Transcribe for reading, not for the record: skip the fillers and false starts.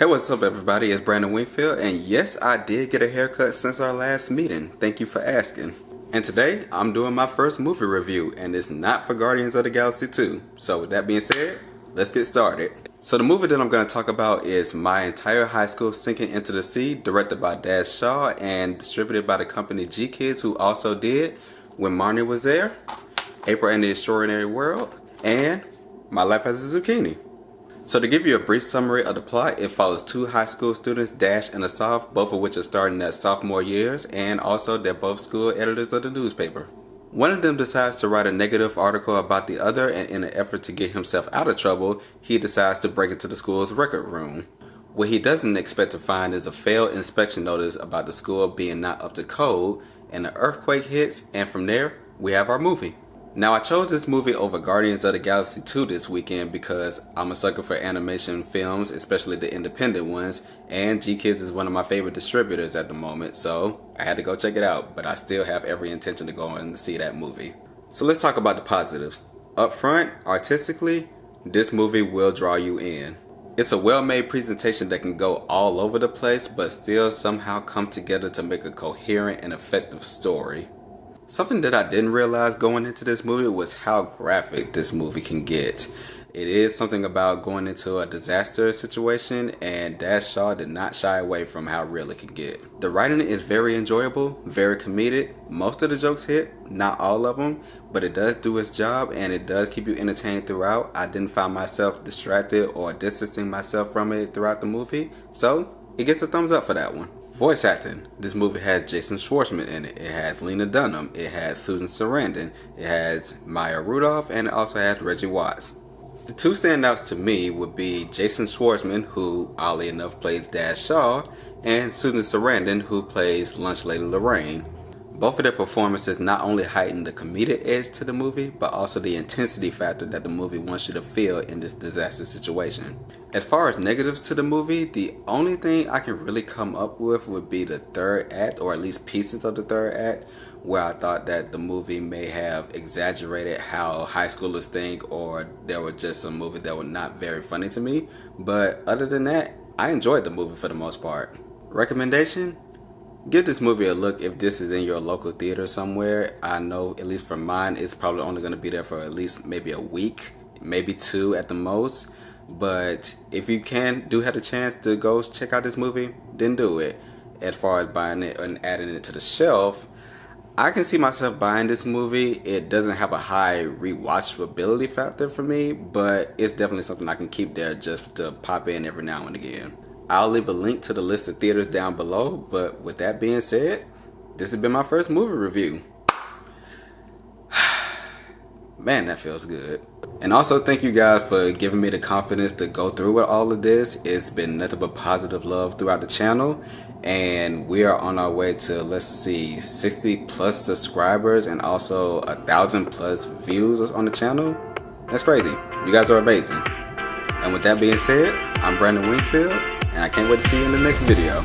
Hey, what's up everybody? It's Brandon Wingfield, and yes, I did get a haircut since our last meeting. Thank you for asking. And today, I'm doing my first movie review, and it's not for Guardians of the Galaxy 2. So with that being said, let's get started. So the movie that I'm going to talk about is My Entire High School Sinking into the Sea, directed by Dash Shaw and distributed by the company GKIDS, who also did When Marnie Was There, April and the Extraordinary World, and My Life as a Zucchini. So to give you a brief summary of the plot, it follows two high school students, Dash and Asaf, both of which are starting their sophomore years, and also they're both school editors of the newspaper. One of them decides to write a negative article about the other, and in an effort to get himself out of trouble, he decides to break into the school's record room. What he doesn't expect to find is a failed inspection notice about the school being not up to code, and an earthquake hits, and from there, we have our movie. Now, I chose this movie over Guardians of the Galaxy 2 this weekend because I'm a sucker for animation films, especially the independent ones, and GKIDS is one of my favorite distributors at the moment, so I had to go check it out, but I still have every intention to go and see that movie. So let's talk about the positives. Up front, artistically, this movie will draw you in. It's a well-made presentation that can go all over the place, but still somehow come together to make a coherent and effective story. Something that I didn't realize going into this movie was how graphic this movie can get. It is something about going into a disaster situation, and Dash Shaw did not shy away from how real it can get. The writing is very enjoyable, very comedic. Most of the jokes hit, not all of them, but it does do its job and it does keep you entertained throughout. I didn't find myself distracted or distancing myself from it throughout the movie, so it gets a thumbs up for that one. Voice acting. This movie has Jason Schwartzman in it. It has Lena Dunham. It has Susan Sarandon. It has Maya Rudolph, and it also has Reggie Watts. The two standouts to me would be Jason Schwartzman, who oddly enough plays Dash Shaw, and Susan Sarandon, who plays Lunch Lady Lorraine. Both of their performances not only heighten the comedic edge to the movie, but also the intensity factor that the movie wants you to feel in this disaster situation. As far as negatives to the movie, the only thing I can really come up with would be the third act, or at least pieces of the third act, where I thought that the movie may have exaggerated how high schoolers think, or there were just some movies that were not very funny to me. But other than that, I enjoyed the movie for the most part. Recommendation? Give this movie a look if this is in your local theater somewhere. I know, at least for mine, it's probably only going to be there for at least maybe a week, maybe two at the most. But if you do have the chance to go check out this movie, then do it. As far as buying it and adding it to the shelf, I can see myself buying this movie. It doesn't have a high rewatchability factor for me, but it's definitely something I can keep there just to pop in every now and again. I'll leave a link to the list of theaters down below, but with that being said, this has been my first movie review. Man, that feels good. And also thank you guys for giving me the confidence to go through with all of this. It's been nothing but positive love throughout the channel, and we are on our way to, let's see, 60 plus subscribers and also 1,000 plus views on the channel. That's crazy. You guys are amazing. And with that being said, I'm Brandon Wingfield, and I can't wait to see you in the next video.